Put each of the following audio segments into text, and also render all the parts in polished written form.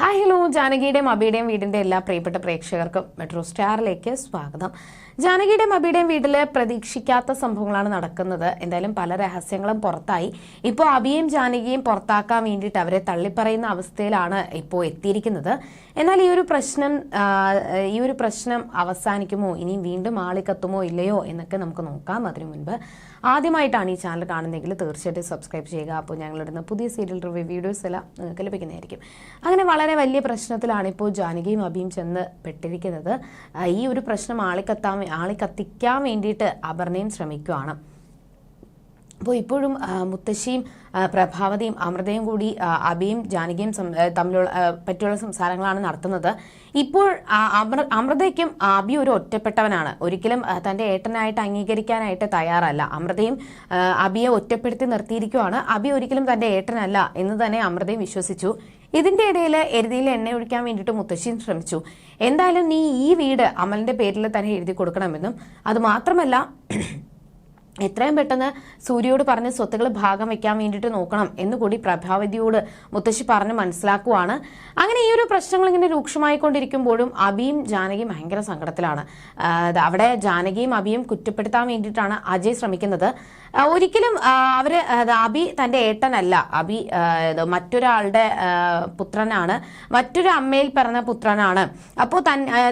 Hi hello, ജാനകിയുടെയും അബിയുടെയും വീടിന്റെ എല്ലാ പ്രിയപ്പെട്ട പ്രേക്ഷകർക്കും മെട്രോ സ്റ്റാറിലേക്ക് സ്വാഗതം. ജാനകിയുടെയും അബിയുടെയും വീട്ടില് പ്രതീക്ഷിക്കാത്ത സംഭവങ്ങളാണ് നടക്കുന്നത്. എന്തായാലും പല രഹസ്യങ്ങളും പുറത്തായി. ഇപ്പോൾ അബിയും ജാനകിയും പുറത്താക്കാൻ വേണ്ടിയിട്ട് അവരെ തള്ളിപ്പറയുന്ന അവസ്ഥയിലാണ് ഇപ്പോൾ എത്തിയിരിക്കുന്നത്. എന്നാൽ ഈ ഒരു പ്രശ്നം അവസാനിക്കുമോ, ഇനിയും വീണ്ടും ആളിക്കത്തുമോ ഇല്ലയോ എന്നൊക്കെ നമുക്ക് നോക്കാം. അതിനു മുൻപ് ആദ്യമായിട്ടാണ് ഈ ചാനൽ കാണുന്നതെങ്കിൽ തീർച്ചയായിട്ടും സബ്സ്ക്രൈബ് ചെയ്യുക. അപ്പോൾ ഞങ്ങളിടുന്ന പുതിയ സീരിയൽ റിവ്യൂ വീഡിയോസ് എല്ലാം നിങ്ങൾക്ക് ലഭിക്കുന്നതായിരിക്കും. അങ്ങനെ വളരെ വലിയ പ്രശ്നത്തിലാണ് ഇപ്പോൾ ജാനകിയും അബിയും ചെന്ന് പെട്ടിരിക്കുന്നത്. ഈ ഒരു പ്രശ്നം ആളിക്കത്തിക്കാൻ വേണ്ടിയിട്ട് അപർണയും ശ്രമിക്കുകയാണ്. അപ്പോൾ ഇപ്പോഴും മുത്തശ്ശിയും പ്രഭാവതിയും അമൃതയും കൂടി അബിയും ജാനകിയും തമ്മിലുള്ള പറ്റിയുള്ള സംസാരങ്ങളാണ് നടത്തുന്നത്. ഇപ്പോൾ അമൃതയ്ക്കും അബി ഒരു ഒറ്റപ്പെട്ടവനാണ്, ഒരിക്കലും തൻ്റെ ഏട്ടനായിട്ട് അംഗീകരിക്കാനായിട്ട് തയ്യാറല്ല. അമൃതയും അബിയെ ഒറ്റപ്പെടുത്തി നിർത്തിയിരിക്കുകയാണ്. അബി ഒരിക്കലും തൻ്റെ ഏട്ടനല്ല എന്ന് തന്നെ അമൃതയും വിശ്വസിച്ചു. ഇതിന്റെ ഇടയിൽ എരുതിയിൽ എണ്ണ ഒഴിക്കാൻ വേണ്ടിയിട്ട് മുത്തശ്ശിയും ശ്രമിച്ചു. എന്തായാലും നീ ഈ വീട് അമലിന്റെ പേരിൽ തന്നെ എഴുതി കൊടുക്കണമെന്നും അത് മാത്രമല്ല എത്രയും പെട്ടെന്ന് സൂര്യയോട് പറഞ്ഞ് സ്വത്തുകൾ ഭാഗം വെക്കാൻ വേണ്ടിയിട്ട് നോക്കണം എന്നുകൂടി പ്രഭാവതിയോട് മുത്തശ്ശി പറഞ്ഞ് മനസ്സിലാക്കുവാണ്. അങ്ങനെ ഈ ഒരു പ്രശ്നങ്ങൾ ഇങ്ങനെ രൂക്ഷമായിക്കൊണ്ടിരിക്കുമ്പോഴും അബിയും ജാനകിയും ഭയങ്കര സങ്കടത്തിലാണ്. അവിടെ ജാനകിയും അബിയും കുറ്റപ്പെടുത്താൻ വേണ്ടിയിട്ടാണ് അജയ് ശ്രമിക്കുന്നത്. ഒരിക്കലും അബി തന്റെ ഏട്ടനല്ല, അബി മറ്റൊരാളുടെ പുത്രനാണ്, മറ്റൊരു അമ്മയിൽ പിറന്ന പുത്രനാണ്. അപ്പോൾ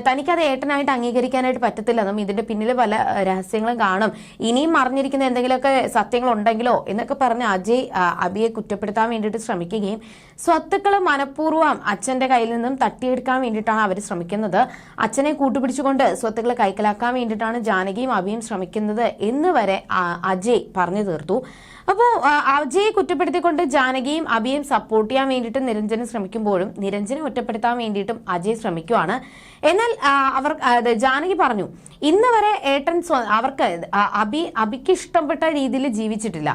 തനിക്കത് ഏട്ടനായിട്ട് അംഗീകരിക്കാനായിട്ട് പറ്റത്തില്ലെന്നും ഇതിന്റെ പിന്നിൽ പല രഹസ്യങ്ങളും കാണും, ഇനിയും പറഞ്ഞിരിക്കുന്ന എന്തെങ്കിലുമൊക്കെ സത്യങ്ങൾ ഉണ്ടെങ്കിലോ എന്നൊക്കെ പറഞ്ഞ് അജയ് അബിയെ കുറ്റപ്പെടുത്താൻ വേണ്ടിയിട്ട് ശ്രമിക്കുകയും സ്വത്തുക്കൾ മനഃപൂർവ്വം അച്ഛന്റെ കയ്യിൽ നിന്നും തട്ടിയെടുക്കാൻ വേണ്ടിയിട്ടാണ് അവർ ശ്രമിക്കുന്നത്. അച്ഛനെ കൂട്ടുപിടിച്ചുകൊണ്ട് സ്വത്തുക്കൾ കൈക്കലാക്കാൻ വേണ്ടിയിട്ടാണ് ജാനകിയും അബിയും ശ്രമിക്കുന്നത് എന്ന് വരെ അജയ് പറഞ്ഞു തീർത്തു. അപ്പോൾ അജയെ കുറ്റപ്പെടുത്തിക്കൊണ്ട് ജാനകിയും അബിയും സപ്പോർട്ട് ചെയ്യാൻ വേണ്ടിയിട്ട് നിരഞ്ജനം ശ്രമിക്കുമ്പോഴും നിരഞ്ജനെ ഒറ്റപ്പെടുത്താൻ വേണ്ടിയിട്ടും അജയ് ശ്രമിക്കുവാണ്. എന്നാൽ ജാനകി പറഞ്ഞു, ഇന്ന് വരെ ഏട്ടൻ അബിക്ക് ഇഷ്ടപ്പെട്ട രീതിയിൽ ജീവിച്ചിട്ടില്ല.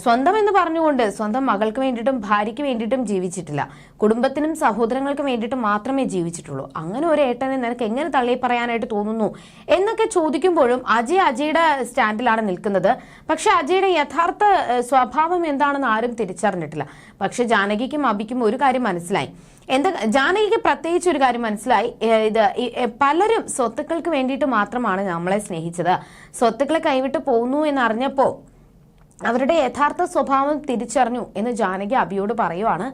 സ്വന്തം എന്ന് പറഞ്ഞുകൊണ്ട് സ്വന്തം മകൾക്ക് വേണ്ടിയിട്ടും ഭാര്യയ്ക്ക് വേണ്ടിയിട്ടും ജീവിച്ചിട്ടില്ല. കുടുംബത്തിനും സഹോദരങ്ങൾക്കും വേണ്ടിയിട്ടും മാത്രമേ ജീവിച്ചിട്ടുള്ളൂ. അങ്ങനെ ഒരു ഏട്ടനെ നിനക്ക് എങ്ങനെ തള്ളി പറയാനായിട്ട് തോന്നുന്നു എന്നൊക്കെ ചോദിക്കുമ്പോഴും അജയുടെ സ്റ്റാൻഡിലാണ് നിൽക്കുന്നത്. പക്ഷെ അജയുടെ യഥാർത്ഥ സ്വഭാവം എന്താണെന്ന് ആരും തിരിച്ചറിഞ്ഞിട്ടില്ല. പക്ഷെ ജാനകിക്കും അബിക്കും ഒരു കാര്യം മനസ്സിലായി. ജാനകിക്ക് പ്രത്യേകിച്ച് ഒരു കാര്യം മനസ്സിലായി, പലരും സ്വത്തുക്കൾക്ക് വേണ്ടിയിട്ട് മാത്രമാണ് നമ്മളെ സ്നേഹിച്ചത്. സ്വത്തുക്കളെ കൈവിട്ട് പോകുന്നു എന്നറിഞ്ഞപ്പോ അവരുടെ യഥാർത്ഥ സ്വഭാവം തിരിച്ചറിഞ്ഞു എന്ന് ജാനകി അബിയോട് പറയുവാണ്.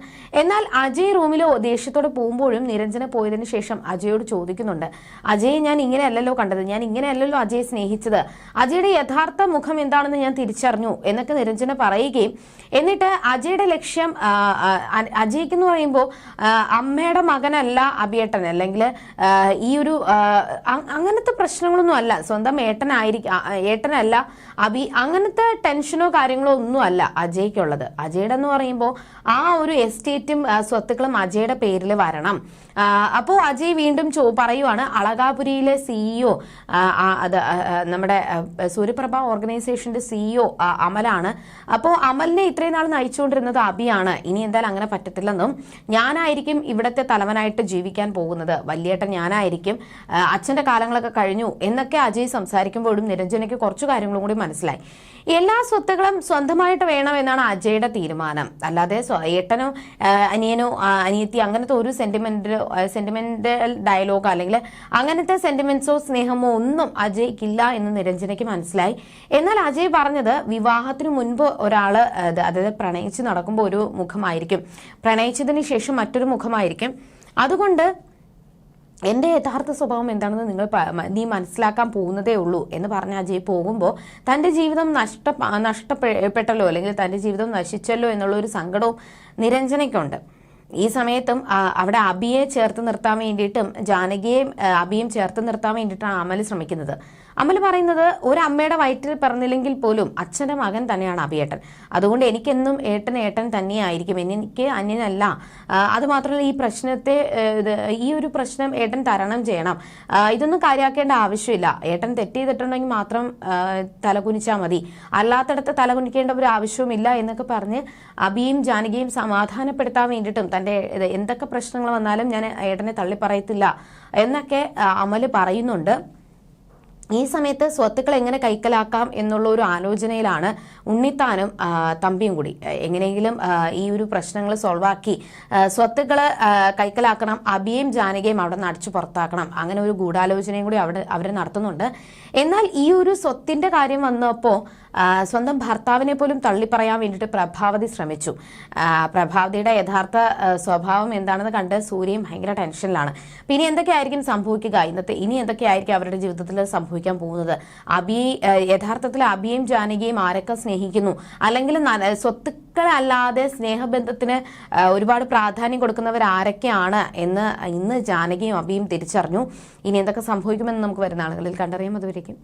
എന്നാൽ അജയ് റൂമിലോ ദേഷ്യത്തോടെ പോകുമ്പോഴും നിരഞ്ജന പോയതിനു ശേഷം അജയോട് ചോദിക്കുന്നുണ്ട്, അജയ് ഞാൻ ഇങ്ങനെയല്ലല്ലോ കണ്ടത്, ഞാൻ ഇങ്ങനെയല്ലല്ലോ അജയ് സ്നേഹിച്ചത്, അജയുടെ യഥാർത്ഥ മുഖം എന്താണെന്ന് ഞാൻ തിരിച്ചറിഞ്ഞു എന്നൊക്കെ നിരഞ്ജന പറയുകയും എന്നിട്ട് അജയുടെ ലക്ഷ്യം അജയ്ക്ക് എന്ന് പറയുമ്പോൾ അമ്മയുടെ മകനല്ല അബിയേട്ടൻ, അല്ലെങ്കിൽ ഈ ഒരു അങ്ങനത്തെ പ്രശ്നങ്ങളൊന്നും അല്ല, സ്വന്തം ഏട്ടനല്ല അബി, അങ്ങനത്തെ ടെൻഷനോ കാര്യങ്ങളോ ഒന്നും അല്ല അജയ്ക്കുള്ളത്. അജയുടെ എന്ന് പറയുമ്പോൾ ആ ഒരു എസ്റ്റേറ്റും സ്വത്തുക്കളും അജയുടെ പേരിൽ വരണം. അപ്പോൾ അജയ് വീണ്ടും പറയുവാണ്, അളകാപുരിയിലെ സിഇഒ നമ്മുടെ സൂര്യപ്രഭ ഓർഗനൈസേഷന്റെ സിഇഒ അമലാണ്. അപ്പോൾ അമലിനെ ഇത്രയും നാൾ നയിച്ചുകൊണ്ടിരുന്നത് അബിയാണ്. ഇനി എന്തായാലും അങ്ങനെ പറ്റത്തില്ലെന്നും ഞാനായിരിക്കും ഇവിടത്തെ തലവനായിട്ട് ജീവിക്കാൻ പോകുന്നത്, വലിയേട്ടൻ ഞാനായിരിക്കും, അച്ഛന്റെ കാലങ്ങളൊക്കെ കഴിഞ്ഞു എന്നൊക്കെ അജയ് സംസാരിക്കുമ്പോഴും നിരഞ്ജനയ്ക്ക് കുറച്ചു കാര്യങ്ങളും കൂടി മനസ്സിലായി. എല്ലാ സ്വത്തുകളും സ്വന്തമായിട്ട് വേണമെന്നാണ് അജയുടെ തീരുമാനം. അല്ലാതെ ഏട്ടനോ അനിയനോ അനിയത്തി അങ്ങനത്തെ ഒരു സെന്റിമെന്റൽ ഡയലോഗോ അല്ലെങ്കിൽ അങ്ങനത്തെ സെന്റിമെന്റ്സോ സ്നേഹമോ ഒന്നും അജയ്ക്കില്ല എന്ന് നിരഞ്ജനയ്ക്ക് മനസ്സിലായി. എന്നാൽ അജയ് പറഞ്ഞത് വിവാഹത്തിനു മുൻപ് ഒരാള് അതായത് പ്രണയിച്ച് നടക്കുമ്പോൾ ഒരു മുഖമായിരിക്കും, പ്രണയിച്ചതിന് ശേഷം മറ്റൊരു മുഖമായിരിക്കും. അതുകൊണ്ട് എന്റെ യഥാർത്ഥ സ്വഭാവം എന്താണെന്ന് നീ മനസ്സിലാക്കാൻ പോകുന്നതേ ഉള്ളൂ എന്ന് പറഞ്ഞ അജയ് പോകുമ്പോൾ തന്റെ ജീവിതം നഷ്ടപ്പെട്ടല്ലോ അല്ലെങ്കിൽ തന്റെ ജീവിതം നശിച്ചല്ലോ എന്നുള്ള ഒരു സങ്കടവും നിരഞ്ജനയ്ക്കുണ്ട്. ഈ സമയത്തും അവിടെ അബിയെ ചേർത്ത് നിർത്താൻ വേണ്ടിയിട്ടും ജാനകിയെയും അബിയും ചേർത്ത് നിർത്താൻ വേണ്ടിയിട്ടാണ് അമൽ ശ്രമിക്കുന്നത്. അമൽ പറയുന്നത്, ഒരു അമ്മയുടെ വയറ്റിൽ പിറന്നില്ലെങ്കിൽ പോലും അച്ഛന്റെ മകൻ തന്നെയാണ് അബിയേട്ടൻ, അതുകൊണ്ട് എനിക്കെന്നും ഏട്ടൻ തന്നെയായിരിക്കും, എനിക്ക് അന്യനല്ല. അത് മാത്രമല്ല ഈ ഒരു പ്രശ്നം ഏട്ടൻ തരണം ചെയ്യണം, ഇതൊന്നും കാര്യമാക്കേണ്ട ആവശ്യമില്ല, ഏട്ടൻ തെറ്റ് ചെയ്തിട്ടുണ്ടെങ്കിൽ മാത്രം തലകുനിച്ചാൽ മതി, അല്ലാത്തടത്ത് തലകുനിക്കേണ്ട ഒരു ആവശ്യവുമില്ല എന്നൊക്കെ പറഞ്ഞ് അബിയും ജാനകിയും സമാധാനപ്പെടുത്താൻ വേണ്ടിയിട്ടും തന്റെ എന്തൊക്കെ പ്രശ്നങ്ങൾ വന്നാലും ഞാൻ ഏട്ടനെ തള്ളിപ്പറയത്തില്ല എന്നൊക്കെ അമൽ പറയുന്നുണ്ട്. ഈ സമയത്ത് സ്വത്തുക്കൾ എങ്ങനെ കൈക്കലാക്കാം എന്നുള്ള ഒരു ആലോചനയിലാണ് ഉണ്ണിത്താനും തമ്പിയും കൂടി. എങ്ങനെയെങ്കിലും ഈ ഒരു പ്രശ്നങ്ങൾ സോൾവാക്കി സ്വത്തുക്കൾ കൈക്കലാക്കണം, അബിയെയും ജാനകിയെയും അവിടെ നിന്ന് അടിച്ചു പുറത്താക്കണം, അങ്ങനെ ഒരു ഗൂഢാലോചനയും കൂടി അവർ നടത്തുന്നുണ്ട്. എന്നാൽ ഈ ഒരു സ്വത്തിന്റെ കാര്യം വന്നപ്പോൾ സ്വന്തം ഭർത്താവിനെ പോലും തള്ളിപ്പറയാൻ വേണ്ടിയിട്ട് പ്രഭാവതി ശ്രമിച്ചു. പ്രഭാവതിയുടെ യഥാർത്ഥ സ്വഭാവം എന്താണെന്ന് കണ്ട് സൂര്യയും ഭയങ്കര ടെൻഷനിലാണ്. പിന്നെ എന്തൊക്കെയായിരിക്കും സംഭവിക്കുക, ഇനി എന്തൊക്കെയായിരിക്കും അവരുടെ ജീവിതത്തിൽ സംഭവിക്കാൻ പോകുന്നത്? യഥാർത്ഥത്തിൽ അബിയെയും ജാനകിയെയും ആരൊക്കെ സ്നേഹിക്കുന്നു, അല്ലെങ്കിൽ സ്വത്തുക്കളല്ലാതെ സ്നേഹബന്ധത്തിന് ഒരുപാട് പ്രാധാന്യം കൊടുക്കുന്നവർ ആരൊക്കെയാണ് എന്ന് ഇന്ന് ജാനകിയും അബിയും തിരിച്ചറിഞ്ഞു. ഇനി എന്തൊക്കെ സംഭവിക്കുമെന്ന് നമുക്ക് വരുന്ന ആളുകളിൽ കണ്ടറിയാം. അതുവരേക്കും